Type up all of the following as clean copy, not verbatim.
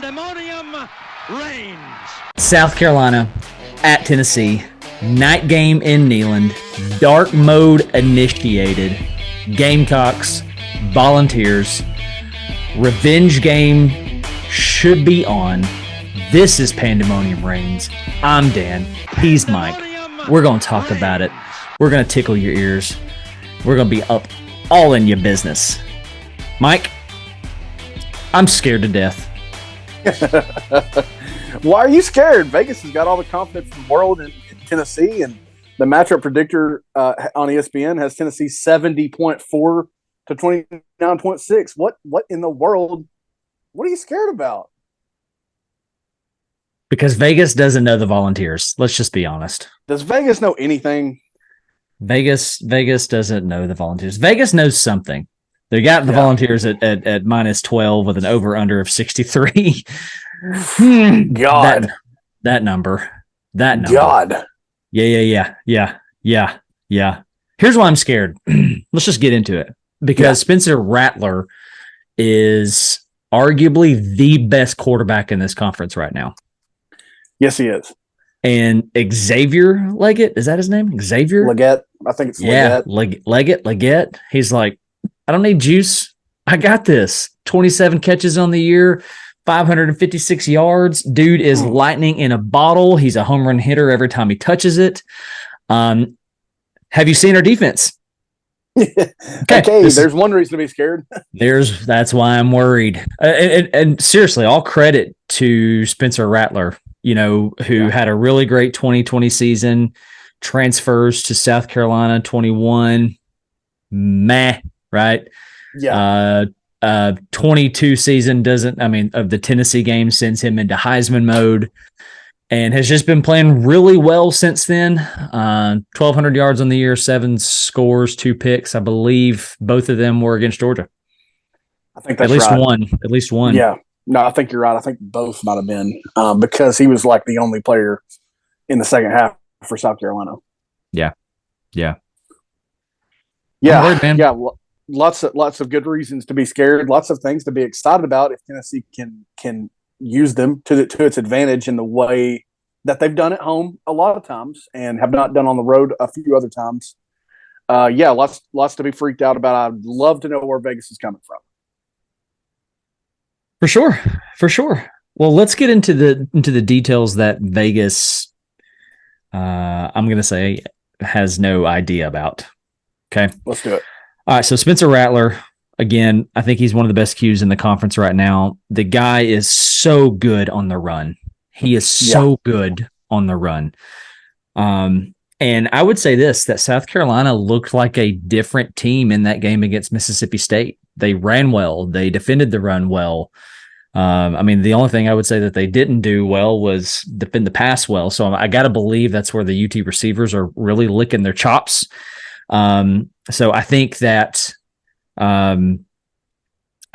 Pandemonium Reigns. South Carolina at Tennessee. Night game in Neyland. Dark mode initiated. Gamecocks, Volunteers. Revenge game should be on. This is Pandemonium Reigns. I'm Dan. He's Mike. We're going to talk about it. We're going to tickle your ears. We're going to be up all in your business. Mike, I'm scared to death. Why are you scared? Vegas has got all the confidence in the world in Tennessee, and the matchup predictor on ESPN has Tennessee 70.4 to 29.6. What in the world? What are you scared about? Because Vegas doesn't know the Volunteers. Let's just be honest. Does Vegas know anything? Vegas doesn't know the Volunteers. Vegas knows something. They got the Volunteers at minus 12 with an over-under of 63. God. That number. God. Yeah. Here's why I'm scared. Let's just get into it. Because Spencer Rattler is arguably the best quarterback in this conference right now. Yes, he is. And Xavier Leggett, is that his name? Xavier? Leggett. I think it's Leggett. Yeah, Leggett. He's like, I don't need juice. I got this. 27 catches on the year, 556 yards. Dude is lightning in a bottle. He's a home run hitter every time he touches it. Have you seen our defense? Okay, there's one reason to be scared. That's why I'm worried. And seriously, all credit to Spencer Rattler, who had a really great 2020 season, transfers to South Carolina 21. Meh. Right. Yeah. 22 season of the Tennessee game sends him into Heisman mode and has just been playing really well since then. 1,200 yards on the year, 7 scores, 2 picks. I believe both of them were against Georgia. I think that's right. At least one. Yeah. No, I think you're right. I think both might have been because he was like the only player in the second half for South Carolina. Yeah. Worried, man. Yeah. Lots of good reasons to be scared. Lots of things to be excited about if Tennessee can use them to its advantage in the way that they've done at home a lot of times and have not done on the road a few other times. Lots to be freaked out about. I'd love to know where Vegas is coming from. For sure. Well, let's get into the details that Vegas, I'm going to say, has no idea about. Okay, let's do it. All right, so Spencer Rattler, again, I think he's one of the best Qs in the conference right now. The guy is so good on the run. He is so good on the run. And I would say that South Carolina looked like a different team in that game against Mississippi State. They ran well. They defended the run well. The only thing I would say that they didn't do well was defend the pass well. So I got to believe that's where the UT receivers are really licking their chops. So I think that, I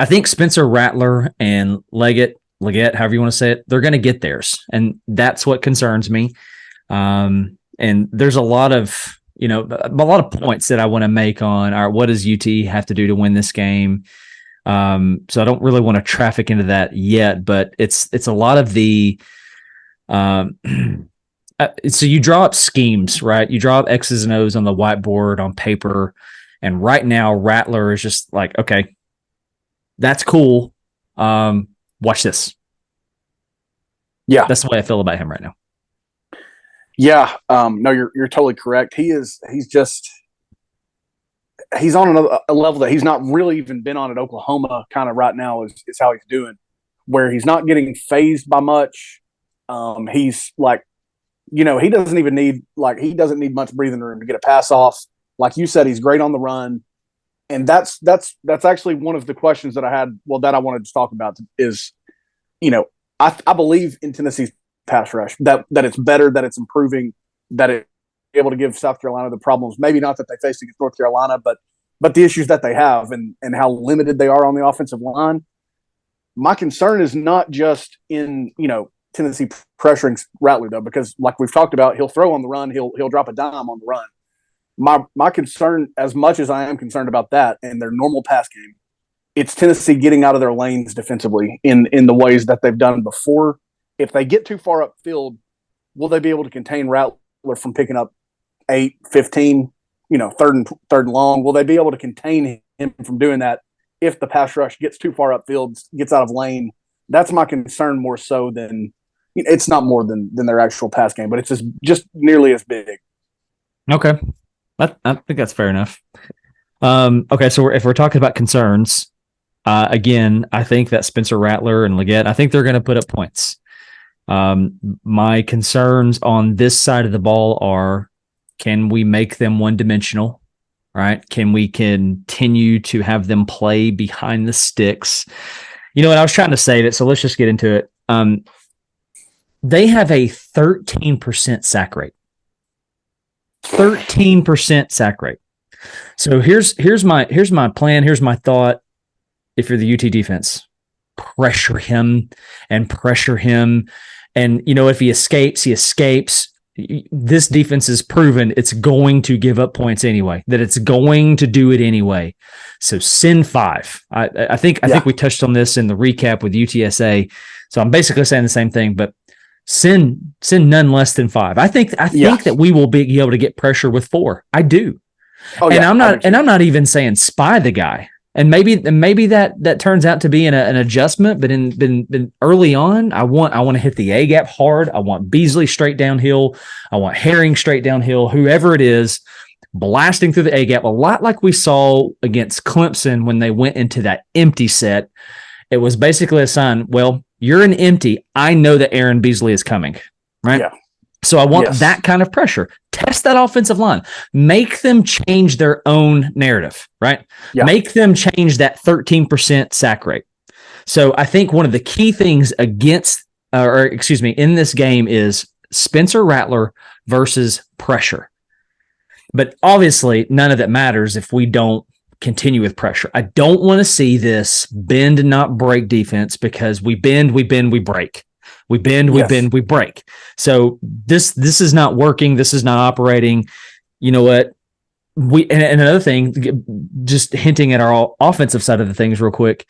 think Spencer Rattler and Leggett, however you want to say it, they're going to get theirs. And that's what concerns me. And there's a lot of points that I want to make on what does UT have to do to win this game? So I don't really want to traffic into that yet, but it's a lot of the, so you draw up schemes, right? You draw up X's and O's on the whiteboard on paper. And right now, Rattler is just like, okay, that's cool. Watch this. Yeah. That's the way I feel about him right now. Yeah. No, you're totally correct. He's on a level that he's not really even been on at Oklahoma kind of right now is how he's doing, where he's not getting phased by much. He's like, he doesn't need much breathing room to get a pass off. Like you said, he's great on the run. And that's actually one of the questions that I had, that I wanted to talk about is, I believe in Tennessee's pass rush, that it's better, that it's improving, that it's able to give South Carolina the problems, maybe not that they faced against North Carolina, but the issues that they have and how limited they are on the offensive line. My concern is not just in, Tennessee pressuring Rattler, though, because like we've talked about, he'll throw on the run, he'll drop a dime on the run. My concern, as much as I am concerned about that and their normal pass game, it's Tennessee getting out of their lanes defensively in the ways that they've done before. If they get too far upfield, will they be able to contain Rattler from picking up 8, 15, third and long? Will they be able to contain him from doing that if the pass rush gets too far upfield, gets out of lane? That's my concern more so than it's not more than their actual pass game, but it's just nearly as big. Okay. I think that's fair enough. Okay, so if we're talking about concerns, again, I think that Spencer Rattler and Leggett, I think they're going to put up points. My concerns on this side of the ball are, can we make them one-dimensional, right? Can we continue to have them play behind the sticks? You know what? I was trying to save it, so let's just get into it. They have a 13% sack rate. 13% sack rate. So here's my plan. Here's my thought. If you're the UT defense, pressure him. And if he escapes, he escapes. This defense is proven it's going to give up points anyway, that it's going to do it anyway. So send 5. I think we touched on this in the recap with UTSA. So I'm basically saying the same thing, but send none less than 5. I think that we will be able to get pressure with 4. I do. Oh, and I'm not even saying spy the guy. And maybe that turns out to be an adjustment, but in early on, I want to hit the A gap hard. I want Beasley straight downhill. I want Herring straight downhill. Whoever it is, blasting through the A gap, a lot like we saw against Clemson when they went into that empty set. It was basically a sign. Well, you're an empty. I know that Aaron Beasley is coming, right? Yeah. So I want that kind of pressure. Test that offensive line. Make them change their own narrative, right? Yeah. Make them change that 13% sack rate. So I think one of the key things in this game is Spencer Rattler versus pressure. But obviously, none of that matters if we don't continue with pressure. I don't want to see this bend and not break defense, because we bend, we break. We bend, we bend, we break. So this is not working. This is not operating. You know what? And another thing, just hinting at our offensive side of the things real quick.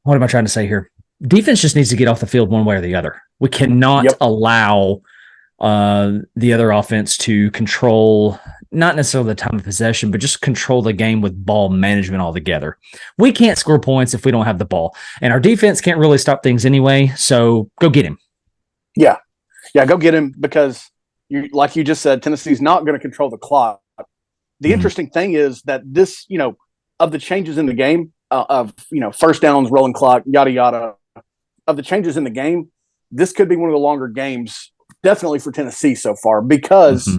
What am I trying to say here? Defense just needs to get off the field one way or the other. We cannot allow the other offense to control, not necessarily the time of possession, but just control the game with ball management altogether. We can't score points if we don't have the ball, and our defense can't really stop things anyway. So go get him. Yeah, go get him, because like you just said, Tennessee's not going to control the clock. The interesting thing is that this, of the changes in the game, of first downs, rolling clock, yada yada, of the changes in the game, this could be one of the longer games, definitely for Tennessee so far, because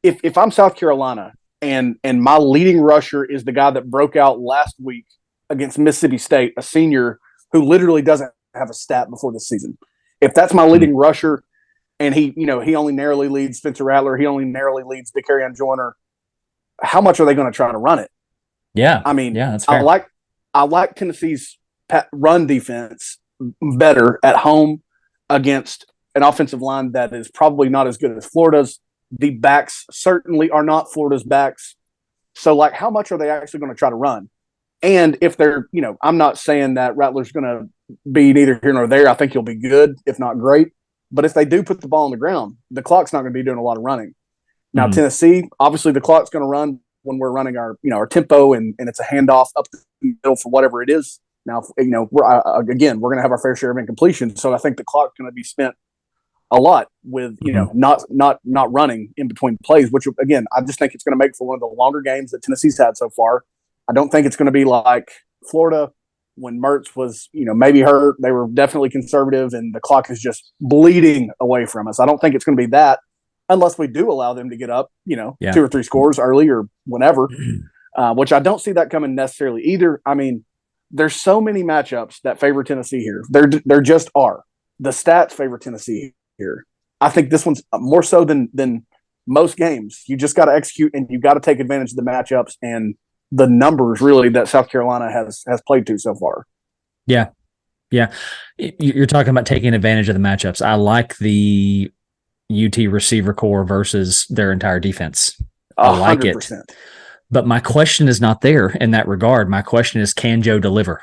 if I'm South Carolina and my leading rusher is the guy that broke out last week against Mississippi State, a senior who literally doesn't have a stat before the season. If that's my leading rusher, and he only narrowly leads Spencer Rattler, he only narrowly leads Decarion Joyner, how much are they going to try to run it? Yeah. I mean, that's fair. I like Tennessee's run defense better at home against an offensive line that is probably not as good as Florida's. The backs certainly are not Florida's backs. So, how much are they actually going to try to run? And if they're, I'm not saying that Rattler's going to be neither here nor there. I think he'll be good, if not great. But if they do put the ball on the ground, the clock's not going to be doing a lot of running. Now, Tennessee, obviously the clock's going to run when we're running our tempo, and it's a handoff up the middle for whatever it is. Now, we're going to have our fair share of incompletion. So I think the clock's going to be spent a lot with, not running in between plays, which, again, I just think it's going to make for one of the longer games that Tennessee's had so far. I don't think it's going to be like Florida when Mertz was, maybe hurt. They were definitely conservative, and the clock is just bleeding away from us. I don't think it's going to be that, unless we do allow them to get up, 2 or 3 scores early or whenever, which I don't see that coming necessarily either. I mean, there's so many matchups that favor Tennessee here. There just are. The stats favor Tennessee here. I think this one's more so than most games. You just got to execute, and you got to take advantage of the matchups and the numbers really that South Carolina has played to so far. Yeah. You're talking about taking advantage of the matchups. I like the UT receiver core versus their entire defense. I like it. 100%. But my question is not there in that regard. My question is, can Joe deliver?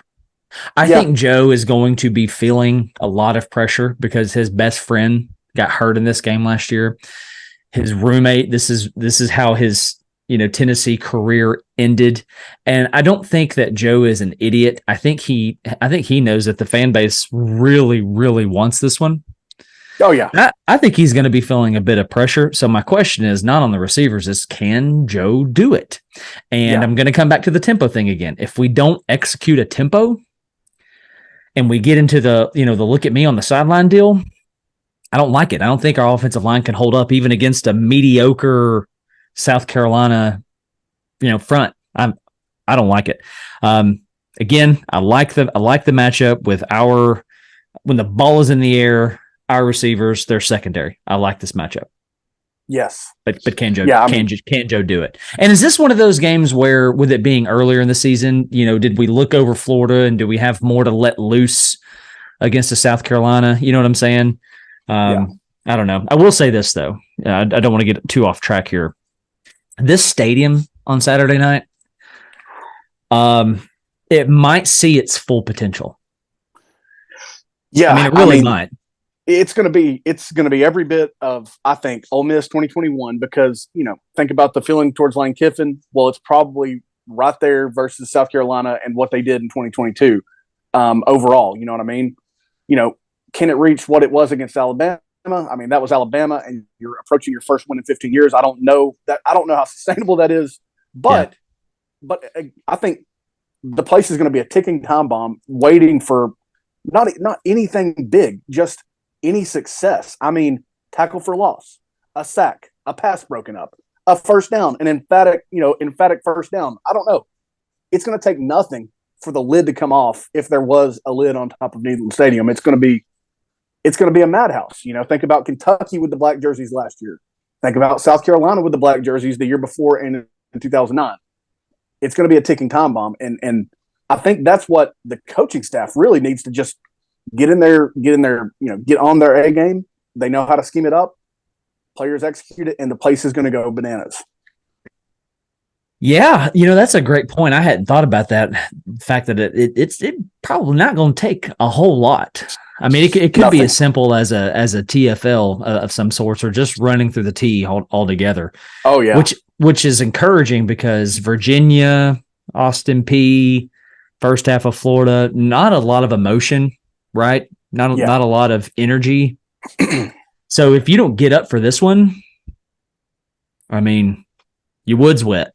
I think Joe is going to be feeling a lot of pressure because his best friend got hurt in this game last year. His roommate, this is how his Tennessee career ended. And I don't think that Joe is an idiot. I think he knows that the fan base really, really wants this one. Oh, yeah. I think he's going to be feeling a bit of pressure. So my question is not on the receivers, is can Joe do it? And I'm going to come back to the tempo thing again. If we don't execute a tempo and we get into the look at me on the sideline deal, I don't like it. I don't think our offensive line can hold up even against a mediocre South Carolina, front. I don't like it. Again, I like the matchup with when the ball is in the air, our receivers, they're secondary. I like this matchup. Yes. But can Joe can Joe do it? And is this one of those games where, with it being earlier in the season, did we look over Florida and do we have more to let loose against a South Carolina? You know what I'm saying? I don't know. I will say this though. I don't want to get too off track here. This stadium on Saturday night, it might see its full potential. Yeah, I mean, it really might. It's going to be every bit of, I think, Ole Miss 2021 because, think about the feeling towards Lane Kiffin. Well, it's probably right there versus South Carolina and what they did in 2022 overall. You know what I mean? Can it reach what it was against Alabama? I mean, that was Alabama, and you're approaching your first win in 15 years. I don't know how sustainable that is, but I think the place is going to be a ticking time bomb, waiting for not anything big, just any success. I mean, tackle for loss, a sack, a pass broken up, a first down, an emphatic first down. I don't know. It's going to take nothing for the lid to come off. If there was a lid on top of Neyland Stadium, it's going to be a madhouse. Think about Kentucky with the black jerseys last year. Think about South Carolina with the black jerseys the year before and in 2009. It's going to be a ticking time bomb. And I think that's what the coaching staff really needs to just get in there, get on their A game. They know how to scheme it up. Players execute it, and the place is going to go bananas. Yeah, that's a great point. I hadn't thought about that. The fact that it's probably not going to take a whole lot. I mean, it could be as simple as a TFL of some sorts, or just running through the T altogether. Oh yeah, which is encouraging because Virginia, Austin Peay, first half of Florida, not a lot of emotion, right? Not a lot of energy. So if you don't get up for this one, I mean, your wood's wet.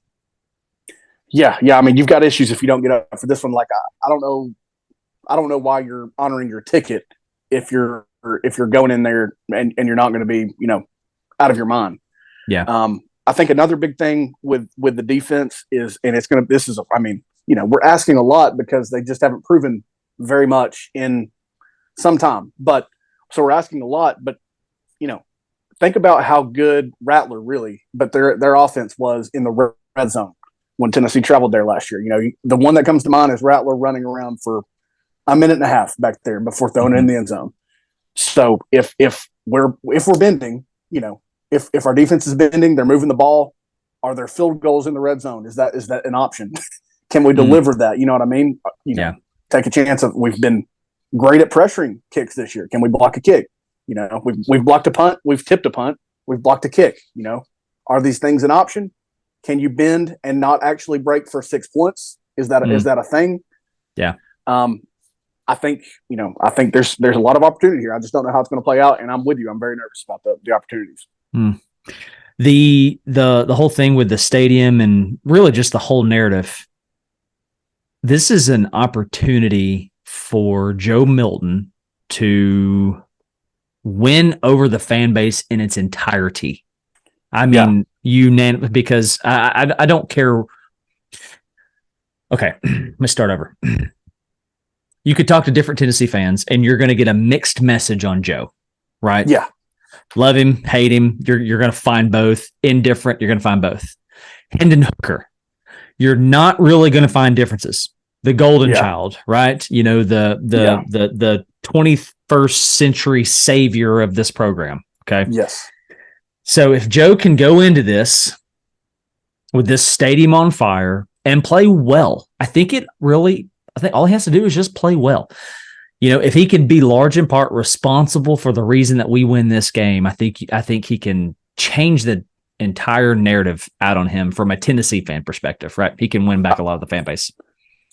Yeah. I mean, you've got issues if you don't get up for this one. Like, I don't know why you're honoring your ticket if you're going in there and you're not going to be, out of your mind. Yeah. I think another big thing with the defense is, and we're asking a lot because they just haven't proven very much in some time. But so we're asking a lot, but think about how good Rattler but their offense was in the red zone when Tennessee traveled there last year. The one that comes to mind is Rattler running around for a minute and a half back there before throwing it in the end zone. So if we're bending, if our defense is bending, they're moving the ball. Are there field goals in the red zone? Is that an option? Can we deliver that? You know what I mean? Take a chance of. We've been great at pressuring kicks this year. Can we block a kick? We've blocked a punt. We've tipped a punt. We've blocked a kick. Are these things an option? Can you bend and not actually break for 6 points? Is that a thing? Yeah. I think there's a lot of opportunity here. I just don't know how it's going to play out, and I'm with you. I'm very nervous about the opportunities. The whole thing with the stadium and really just the whole narrative. This is an opportunity for Joe Milton to win over the fan base in its entirety. I mean, unanimous, because I don't care. Okay, let's start over. You could talk to different Tennessee fans, and you're going to get a mixed message on Joe, right? Yeah. Love him, hate him. You're going to find both. Indifferent, you're going to find both. Hendon Hooker, you're not really going to find differences. The golden child, right? The 21st century savior of this program. Okay. Yes. So if Joe can go into this with this stadium on fire and play well. I think all he has to do is just play well. If he can be large in part responsible for the reason that we win this game, I think he can change the entire narrative out on him from a Tennessee fan perspective, right? He can win back a lot of the fan base.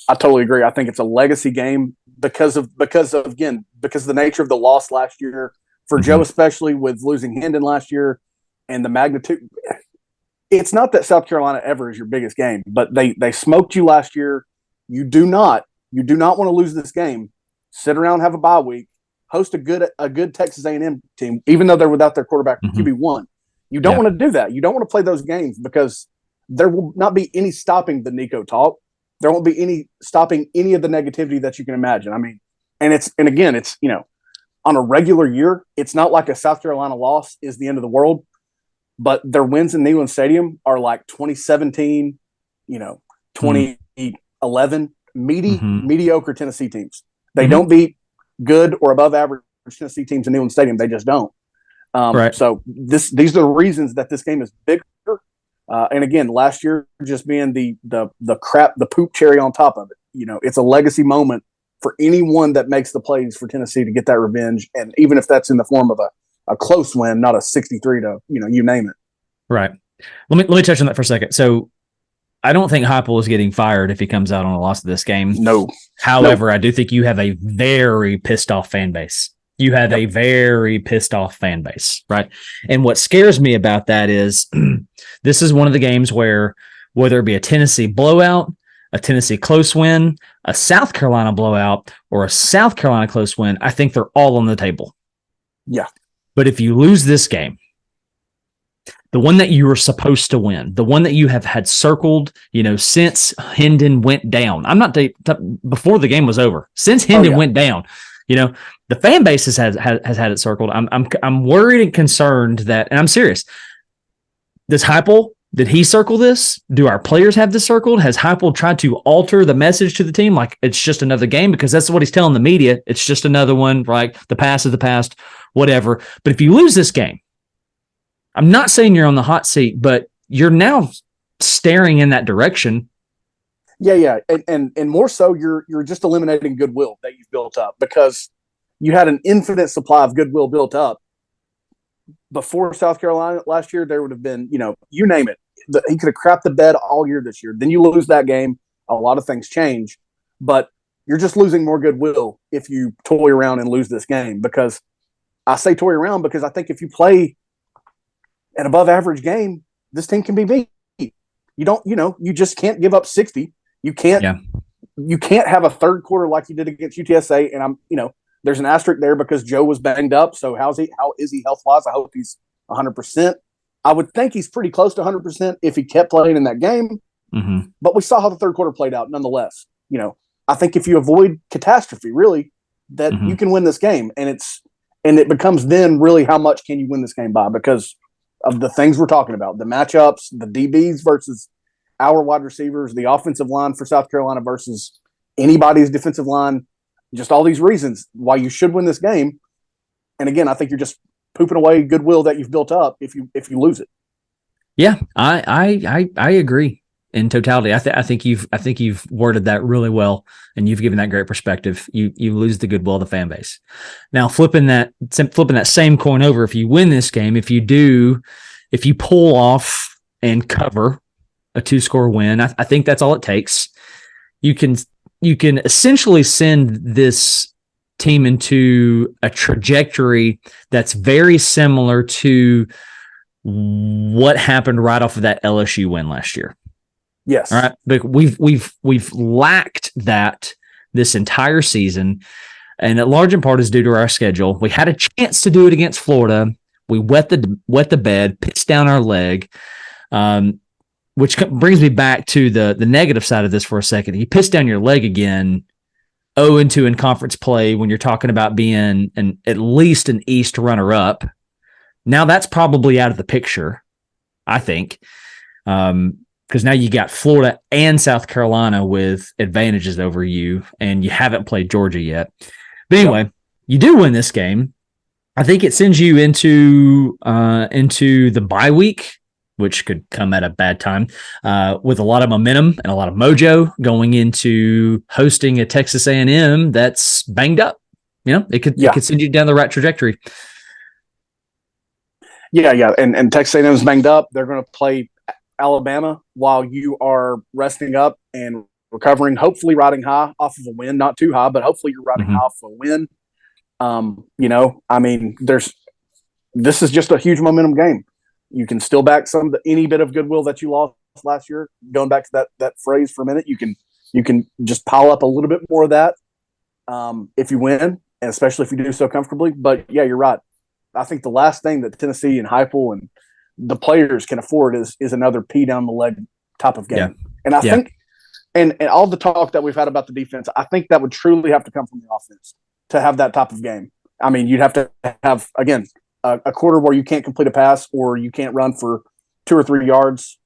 I totally agree. I think it's a legacy game because of the nature of the loss last year for Joe, especially with losing Hendon last year and the magnitude. It's not that South Carolina ever is your biggest game, but they smoked you last year. You do not want to lose this game. Sit around, have a bye week, host a good Texas A&M team, even though they're without their quarterback QB1. You don't want to do that. You don't want to play those games because there will not be any stopping the Nico talk. There won't be any stopping any of the negativity that you can imagine. I mean, and again, it's on a regular year, it's not like a South Carolina loss is the end of the world, but their wins in Neyland Stadium are like 2017, 2011, mediocre Tennessee teams. They don't beat good or above average Tennessee teams in Neyland Stadium. They just don't. Right. So these are the reasons that this game is bigger. And again, last year just being the poop cherry on top of it. It's a legacy moment for anyone that makes the plays for Tennessee to get that revenge. And even if that's in the form of a close win, not a 63 to, you name it. Right. Let me touch on that for a second. So I don't think Heupel is getting fired if he comes out on a loss of this game. No. However, I do think you have a very pissed off fan base. You have a very pissed off fan base, right? And what scares me about that is this is one of the games where whether it be a Tennessee blowout, a Tennessee close win, a South Carolina blowout, or a South Carolina close win, I think they're all on the table. Yeah. But if you lose this game, the one that you were supposed to win, the one that you have had circled, since Hendon went down. I'm not before the game was over. Since Hendon went down, the fan base has had it circled. I'm worried and concerned that, and I'm serious. Does Heupel, did he circle this? Do our players have this circled? Has Heupel tried to alter the message to the team like it's just another game? Because that's what he's telling the media. It's just another one, right? The past is the past, whatever. But if you lose this game, I'm not saying you're on the hot seat, but you're now staring in that direction. Yeah. And more so, you're just eliminating goodwill that you've built up because you had an infinite supply of goodwill built up. Before South Carolina last year, there would have been, you name it. He could have crapped the bed all year this year. Then you lose that game. A lot of things change, but you're just losing more goodwill if you toy around and lose this game. Because I say toy around because I think if you play an above average game, this team can be beat. You just can't give up 60. You can't have a third quarter like you did against UTSA. And there's an asterisk there because Joe was banged up. So how is he health wise? I hope he's 100%. I would think he's pretty close to 100% if he kept playing in that game. Mm-hmm. But we saw how the third quarter played out nonetheless. I think if you avoid catastrophe, really, that you can win this game. And it becomes then really how much can you win this game by because of the things we're talking about, the matchups, the DBs versus our wide receivers, the offensive line for South Carolina versus anybody's defensive line, just all these reasons why you should win this game. And again, I think you're just pooping away goodwill that you've built up if you lose it. Yeah, I agree in totality. I think you've worded that really well, and you've given that great perspective. You lose the goodwill of the fan base. Now flipping that same coin over, if you win this game, if you pull off and cover a 2-score win, I think that's all it takes. You can essentially send this team into a trajectory that's very similar to what happened right off of that LSU win last year. Yes. All right. But we've lacked that this entire season. And a large in part is due to our schedule. We had a chance to do it against Florida. We wet the bed, pissed down our leg. Which brings me back to the negative side of this for a second. You piss down your leg again, 0-2 in conference play when you're talking about being at least an East runner-up. Now that's probably out of the picture, I think, because now you got Florida and South Carolina with advantages over you, and you haven't played Georgia yet. But anyway, you do win this game. I think it sends you into the bye week which could come at a bad time, with a lot of momentum and a lot of mojo going into hosting a Texas A&M that's banged up. It could send you down the right trajectory. Yeah. And Texas A&M is banged up. They're going to play Alabama while you are resting up and recovering, hopefully riding high off of a win, not too high, but hopefully you're riding high off of a win. This is just a huge momentum game. You can still back any bit of goodwill that you lost last year. Going back to that phrase for a minute, you can just pile up a little bit more of that if you win, and especially if you do so comfortably. But yeah, you're right. I think the last thing that Tennessee and Heupel and the players can afford is another pee down the leg type of game. Yeah. And I think, and all the talk that we've had about the defense, I think that would truly have to come from the offense to have that type of game. I mean, you'd have to have, again, a quarter where you can't complete a pass or you can't run for 2 or 3 yards.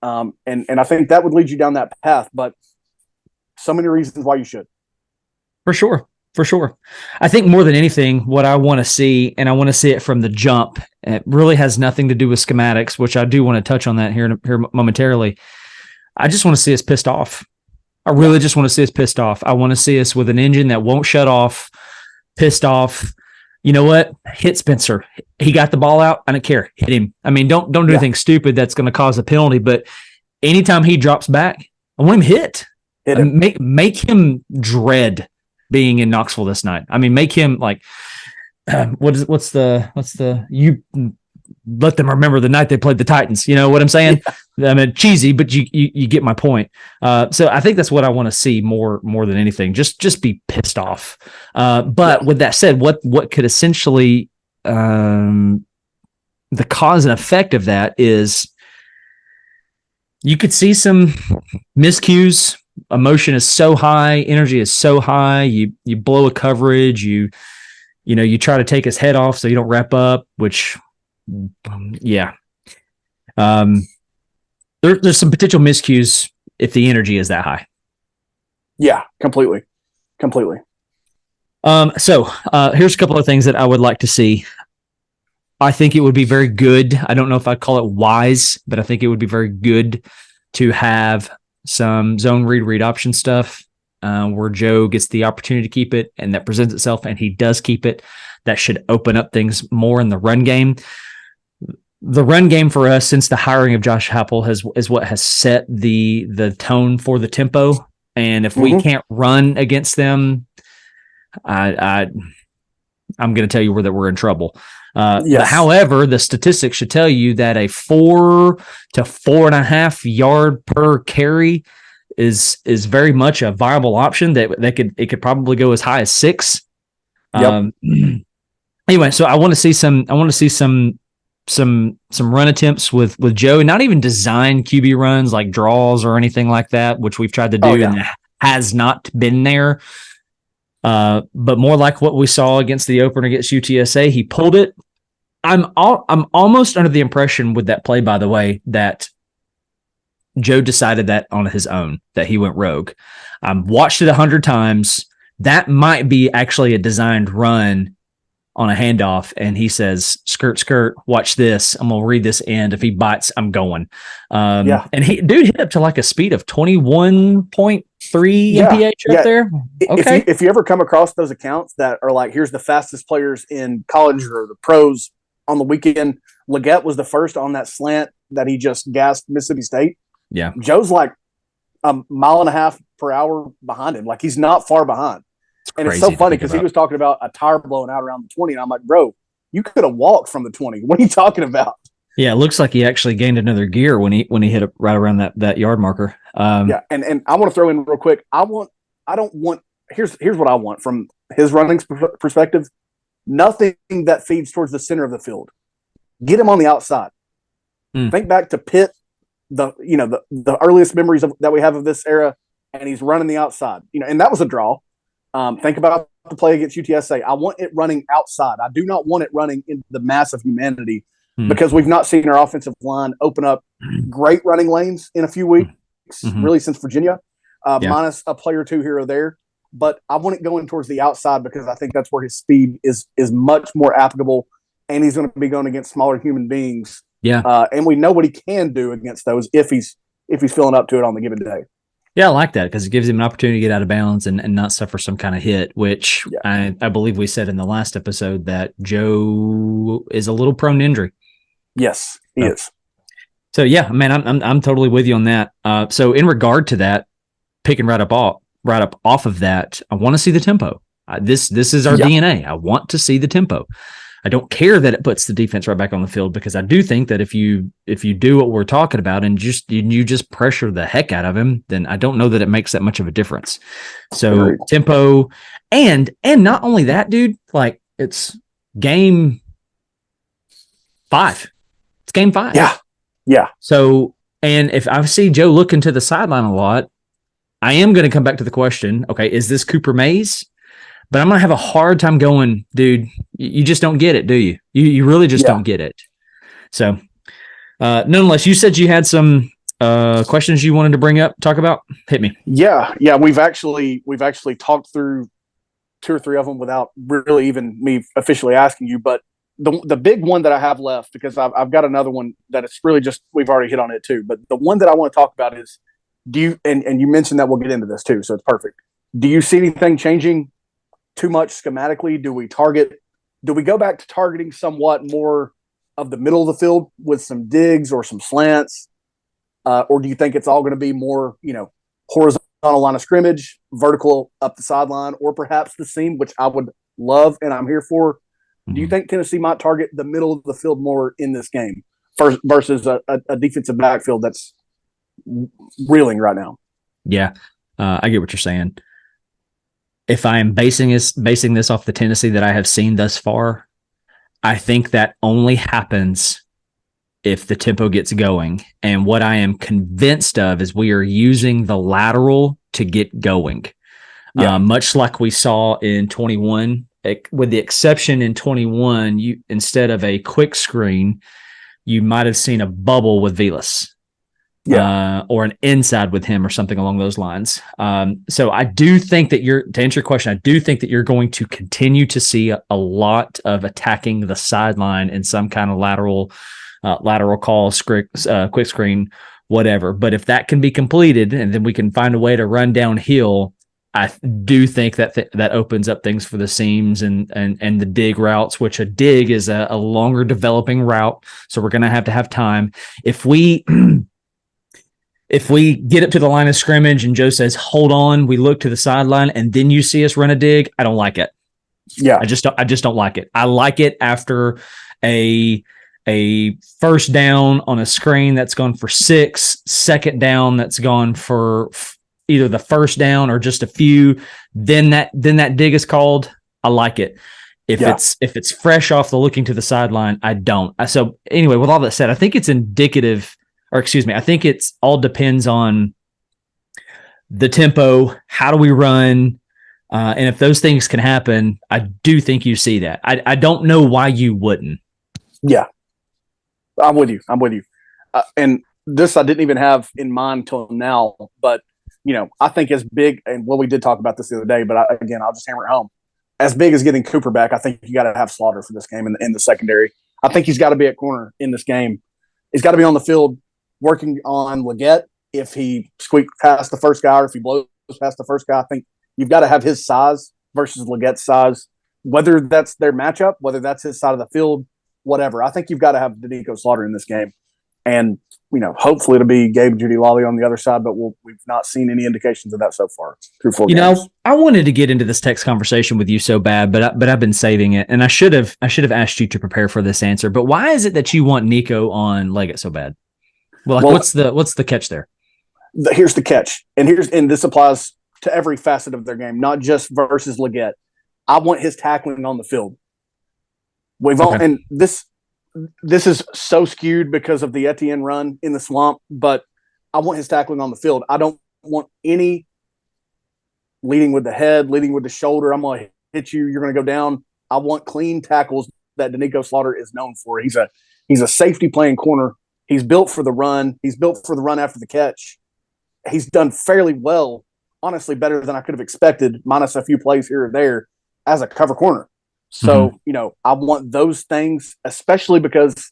And I think that would lead you down that path, but so many reasons why you should. For sure. I think more than anything, what I want to see, and I want to see it from the jump, it really has nothing to do with schematics, which I do want to touch on that here momentarily. I just want to see us pissed off. I really just want to see us pissed off. I want to see us with an engine that won't shut off, pissed off. You know what? Hit Spencer. He got the ball out. I don't care. Hit him. I mean, don't do anything stupid that's going to cause a penalty, but anytime he drops back, I want him hit. Hit him. Make him dread being in Knoxville this night. I mean, make him like, what's the you let them remember the night they played the Titans. You know what I'm saying? Yeah. I mean, cheesy, but you get my point. So I think that's what I want to see more than anything. Just be pissed off. But with that said, what could essentially the cause and effect of that is you could see some miscues. Emotion is so high, energy is so high. You blow a coverage. You try to take his head off so you don't wrap up. Which, there's some potential miscues if the energy is that high. Yeah, completely. So here's a couple of things that I would like to see. I think it would be very good. I don't know if I'd call it wise, but I think it would be very good to have some zone read option stuff where Joe gets the opportunity to keep it and that presents itself and he does keep it. That should open up things more in the run game. The run game for us since the hiring of Josh Heupel is what has set the tone for the tempo. And if we can't run against them, I'm going to tell you that we're in trouble. But however, the statistics should tell you that a 4 to 4.5 yard per carry is very much a viable option. It could probably go as high as 6. Anyway, so I want to see some run attempts with Joe, and not even design QB runs like draws or anything like that, which we've tried to do and has not been there. But more like what we saw against the opener against UTSA. He pulled it. I'm almost under the impression with that play, by the way, that Joe decided that on his own, that he went rogue. Watched it 100 times. That might be actually a designed run on a handoff, and he says, skirt, watch this. I'm going to read this end. If he bites, I'm going. And dude hit up to like a speed of 21.3 MPH up there. Okay. If you ever come across those accounts that are like, here's the fastest players in college or the pros on the weekend, Leggett was the first on that slant that he just gassed Mississippi State. Yeah. Joe's like a 1.5 miles per hour behind him. Like he's not far behind. And it's so funny because he was talking about a tire blowing out around the 20. And I'm like, bro, you could have walked from the 20. What are you talking about? Yeah, it looks like he actually gained another gear when he hit it right around that yard marker. And I want to throw in real quick. Here's what I want from his running perspective. Nothing that feeds towards the center of the field. Get him on the outside. Think back to Pitt, the earliest memories that we have of this era, and he's running the outside. And that was a draw. Think about the play against UTSA. I want it running outside. I do not want it running into the mass of humanity because we've not seen our offensive line open up great running lanes in a few weeks, really since Virginia, minus a player or two here or there. But I want it going towards the outside because I think that's where his speed is much more applicable, and he's going to be going against smaller human beings Yeah. And we know what he can do against those if he's feeling up to it on the given day. Yeah, I like that because it gives him an opportunity to get out of bounds and not suffer some kind of hit, which I believe we said in the last episode that Joe is a little prone to injury. Yes, he is. So yeah, man, I'm totally with you on that. So in regard to that, picking right up off of that, I want to see the tempo. This is our DNA. I want to see the tempo. I don't care that it puts the defense right back on the field because I do think that if you do what we're talking about and you just pressure the heck out of him, then I don't know that it makes that much of a difference. So tempo and not only that, dude, like it's game 5. It's game 5. Yeah. So, and if I see Joe looking to the sideline a lot, I am going to come back to the question, okay, is this Cooper Mays? But I'm going to have a hard time going, dude, you just don't get it, do you? You really just don't get it. So, nonetheless, you said you had some questions you wanted to talk about. Hit me. Yeah. We've actually talked through 2 or 3 of them without really even me officially asking you. But the big one that I have left, because I've got another one that it's really just, we've already hit on it too. But the one that I want to talk about is, and you mentioned that we'll get into this too, so it's perfect. Do you see anything changing too much schematically? Do we go back to targeting somewhat more of the middle of the field with some digs or some slants? Or do you think it's all going to be more, horizontal line of scrimmage, vertical up the sideline, or perhaps the seam, which I would love and I'm here for? Mm-hmm. Do you think Tennessee might target the middle of the field more in this game versus a defensive backfield that's reeling right now? Yeah, I get what you're saying. If I am basing this off the Tennessee that I have seen thus far, I think that only happens if the tempo gets going. And what I am convinced of is we are using the lateral to get going. Much like we saw in 21, with the exception in 21, you instead of a quick screen, you might have seen a bubble with Velas. Or an inside with him or something along those lines. So I do think that to answer your question, I do think that you're going to continue to see a lot of attacking the sideline in some kind of lateral call, quick screen, whatever. But if that can be completed and then we can find a way to run downhill, I do think that opens up things for the seams and the dig routes, which a dig is a longer developing route. So we're going to have time. If we get up to the line of scrimmage and Joe says, hold on, we look to the sideline and then you see us run a dig, I don't like it. Yeah. I just don't like it. I like it after a first down on a screen that's gone for 6, second down that's gone for either the first down or just a few. Then that dig is called. I like it. If it's fresh off the looking to the sideline, I don't. So anyway, with all that said, I think it's indicative. I think it's all depends on the tempo. How do we run? And if those things can happen, I do think you see that. I don't know why you wouldn't. Yeah, I'm with you. And this I didn't even have in mind till now. But, I think as big, and we did talk about this the other day, but I'll just hammer it home. As big as getting Cooper back, I think you got to have Slaughter for this game in the secondary. I think he's got to be at corner in this game. He's got to be on the field working on Leggett. If he squeaks past the first guy or if he blows past the first guy, I think you've got to have his size versus Leggett's size, whether that's their matchup, whether that's his side of the field, whatever. I think you've got to have Danico Slaughter in this game. And, hopefully it'll be Gabe Judy Lawley on the other side, but we've not seen any indications of that so far through 4 games. I wanted to get into this text conversation with you so bad, but I've been saving it. And I should have asked you to prepare for this answer. But why is it that you want Nico on Leggett so bad? Well, what's the catch there? Here's the catch, and this applies to every facet of their game, not just versus Leggett. I want his tackling on the field. And this is so skewed because of the Etienne run in the swamp, but I want his tackling on the field. I don't want any leading with the head, leading with the shoulder. I'm going to hit you. You're going to go down. I want clean tackles that Danico Slaughter is known for. He's a safety playing corner. He's built for the run. He's built for the run after the catch. He's done fairly well, honestly, better than I could have expected, minus a few plays here or there as a cover corner. So, I want those things, especially because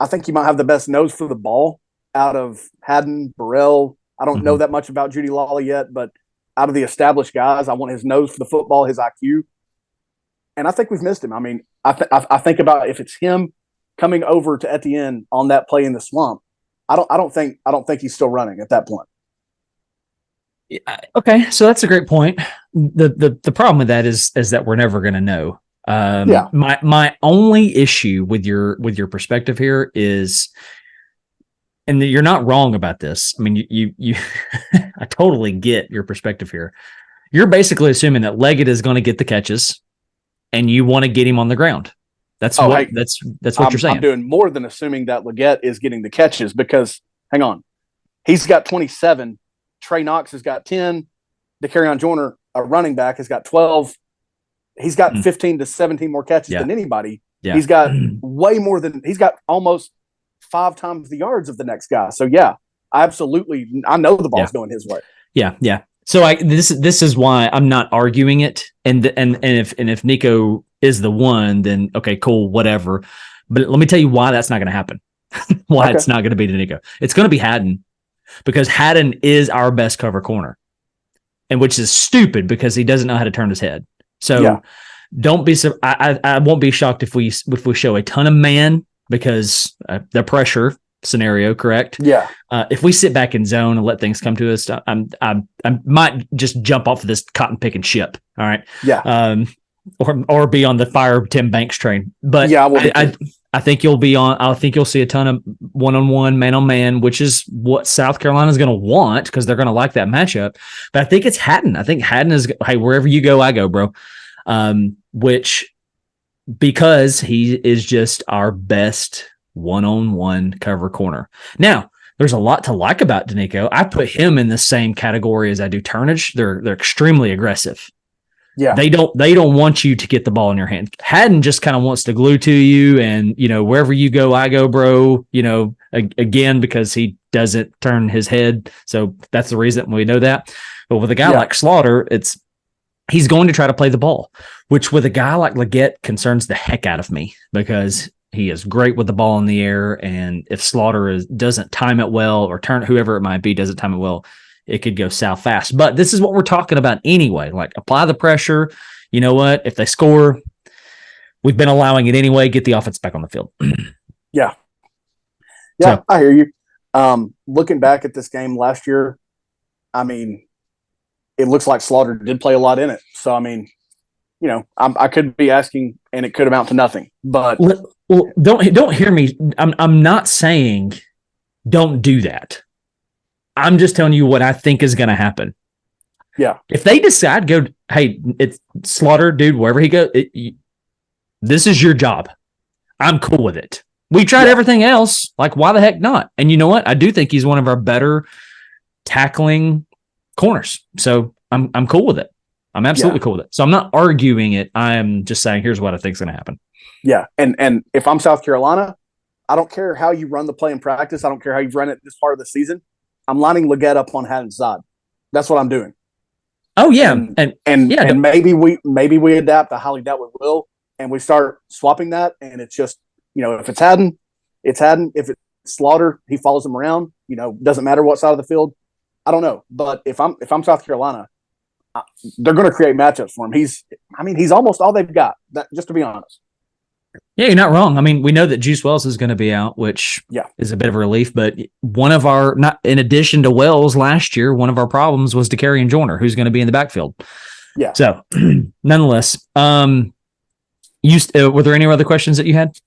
I think he might have the best nose for the ball out of Haddon, Burrell. I don't know that much about Judy Lawley yet, but out of the established guys, I want his nose for the football, his IQ. And I think we've missed him. I mean, I think about if it's him coming over to Etienne on that play in the swamp. I don't think he's still running at that point. Okay, so that's a great point. The problem with that is that we're never going to know. My only issue with your perspective here is, and you're not wrong about this. I mean, you I totally get your perspective here. You're basically assuming that Leggett is going to get the catches, and you want to get him on the ground. That's what you're saying. I'm doing more than assuming that Leggett is getting the catches, because hang on, he's got 27. Trey Knox has got 10. DeCarrion Joyner, a running back, has got 12. He's got 15 to 17 more catches than anybody. Yeah. He's got way more than he's got almost 5 times the yards of the next guy. So yeah, I know the ball's going his way. Yeah. So this is why I'm not arguing it. And if Nico is the one, then okay, cool, whatever. But let me tell you why that's not going to happen. It's not going to be to Nico. It's going to be Haddon, because Haddon is our best cover corner, and which is stupid because he doesn't know how to turn his head. So don't be. I won't be shocked if we show a ton of man, because the pressure scenario, correct? Yeah. If we sit back in zone and let things come to us, I might just jump off of this cotton picking ship. All right. Yeah. Or be on the fire Tim Banks train. But I think you'll be on. I think you'll see a ton of one-on-one, man-on-man, which is what South Carolina is going to want, because they're going to like that matchup. But I think it's Haddon. I think Haddon is, hey, wherever you go, I go, bro. Because he is just our best one-on-one cover corner. Now, there's a lot to like about Danico. I put him in the same category as I do Turnage. They're extremely aggressive. Yeah. They don't want you to get the ball in your hand. Haddon just kind of wants to glue to you, and wherever you go, I go, bro. Again, because he doesn't turn his head. So that's the reason we know that. But with a guy like Slaughter, he's going to try to play the ball, which with a guy like Leggett concerns the heck out of me, because he is great with the ball in the air. And if Slaughter doesn't time it well, or turn whoever it might be doesn't time it well, it could go south fast. But this is what we're talking about anyway. Like, apply the pressure. You know what? If they score, we've been allowing it anyway. Get the offense back on the field. Yeah, so, I hear you. Looking back at this game last year, I mean, it looks like Slaughter did play a lot in it. So, I mean, I could be asking, and it could amount to nothing. But well, don't hear me. I'm not saying don't do that. I'm just telling you what I think is going to happen. Yeah. If they decide, hey, it's Slaughter, dude, wherever he goes, this is your job. I'm cool with it. We tried everything else. Like, why the heck not? And you know what? I do think he's one of our better tackling corners. So I'm cool with it. I'm absolutely cool with it. So I'm not arguing it. I'm just saying, here's what I think is going to happen. Yeah. And if I'm South Carolina, I don't care how you run the play in practice. I don't care how you've run it this part of the season. I'm lining Leggett up on Haddon's side. That's what I'm doing. Oh yeah, and maybe we adapt. I highly doubt we will, and we start swapping that. And it's just, if it's Haddon, it's Haddon. If it's Slaughter, he follows him around. Doesn't matter what side of the field. I don't know, but if I'm South Carolina, they're going to create matchups for him. He's almost all they've got. Just to be honest. Yeah, you're not wrong. I mean, we know that Juice Wells is going to be out, which is a bit of a relief. But one of our, not in addition to Wells last year, one of our problems was DeCarrion Joyner, who's going to be in the backfield. Yeah. So, nonetheless, were there any other questions that you had?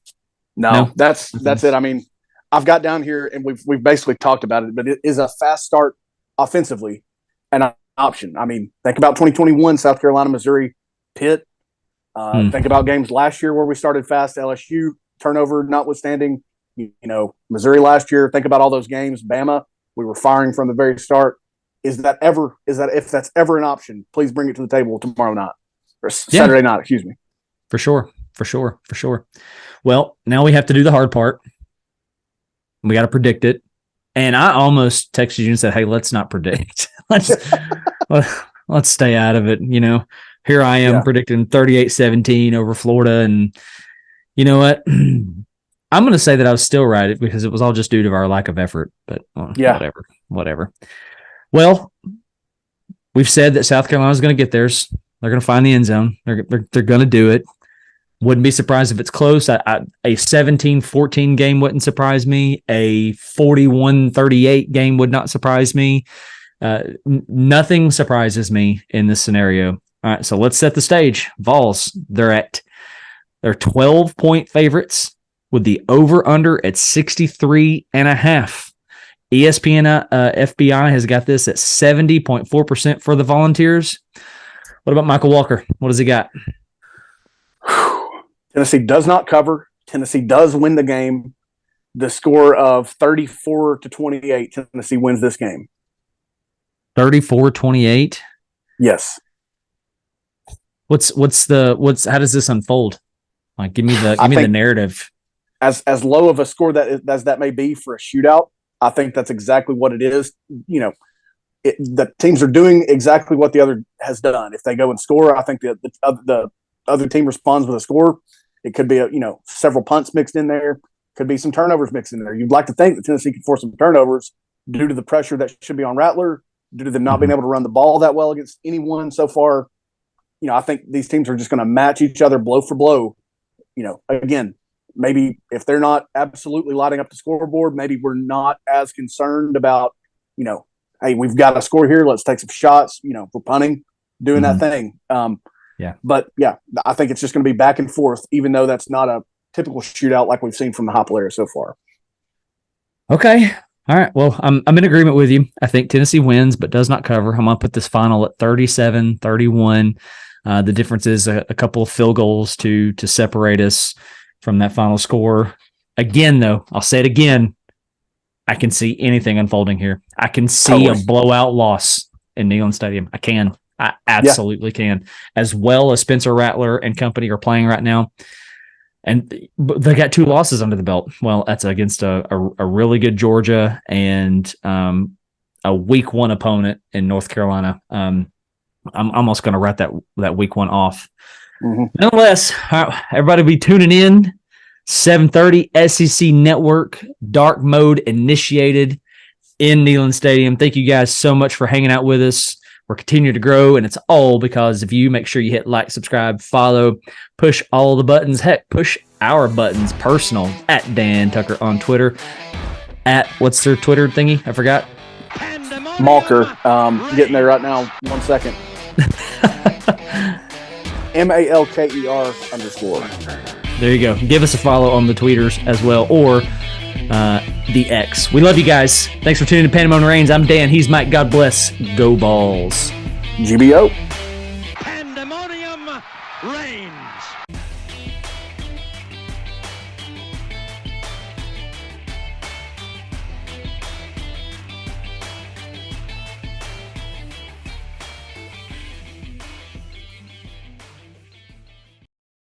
No? That's it. I mean, I've got down here, and we've basically talked about it, but it is a fast start offensively an option. I mean, think about 2021, South Carolina, Missouri, Pitt. Think about games last year where we started fast, LSU, turnover notwithstanding, Missouri last year. Think about all those games, Bama, we were firing from the very start. If that's ever an option, please bring it to the table tomorrow night or Saturday night, excuse me. For sure. Well, now we have to do the hard part. We got to predict it. And I almost texted you and said, hey, let's not predict. let's stay out of it. Here I am predicting 38-17 over Florida. And you know what? I'm going to say that I was still right because it was all just due to our lack of effort. But whatever. Well, we've said that South Carolina's going to get theirs. They're going to find the end zone. They're going to do it. Wouldn't be surprised if it's close. A 17-14 game wouldn't surprise me. A 41-38 game would not surprise me. Nothing surprises me in this scenario. All right, so let's set the stage. Vols, they're 12-point favorites with the over-under at 63.5. ESPN FBI has got this at 70.4% for the Volunteers. What about Michael Walker? What does he got? Tennessee does not cover. Tennessee does win the game. The score of 34-28. Tennessee wins this game. 34-28? Yes. How does this unfold? Like, give me the narrative. As low of a score as that may be for a shootout, I think that's exactly what it is. The teams are doing exactly what the other has done. If they go and score, I think the other team responds with a score. It could be several punts mixed in there. Could be some turnovers mixed in there. You'd like to think that Tennessee could force some turnovers due to the pressure that should be on Rattler, due to them not being able to run the ball that well against anyone so far. I think these teams are just going to match each other blow for blow. Again, maybe if they're not absolutely lighting up the scoreboard, maybe we're not as concerned about, hey, we've got a score here. Let's take some shots, for punting, doing that thing. But I think it's just going to be back and forth, even though that's not a typical shootout like we've seen from the high players so far. Okay. All right. Well, I'm in agreement with you. I think Tennessee wins, but does not cover. I'm going to put this final at 37-31. The difference is a couple of field goals to separate us from that final score. Again, though, I'll say it again. I can see anything unfolding here. I can see a blowout loss in Neyland Stadium. I absolutely can. As well as Spencer Rattler and company are playing right now. And they got 2 losses under the belt. Well, that's against a really good Georgia and a week 1 opponent in North Carolina. I'm almost going to write that week 1 off. Nonetheless, everybody will be tuning in. 7:30 SEC Network, dark mode initiated in Neyland Stadium. Thank you guys so much for hanging out with us. We're continuing to grow, and it's all because of you. Make sure you hit like, subscribe, follow, push all the buttons. Heck, push our buttons personal at Dan Tucker on Twitter. At what's their Twitter thingy? I forgot. Malker. Getting there right now. 1 second. MALKER_. There you go. Give us a follow on the tweeters as well, or the X. We love you guys. Thanks for tuning in to Pandemonium Reigns. I'm Dan. He's Mike. God bless. Go Balls. GBO.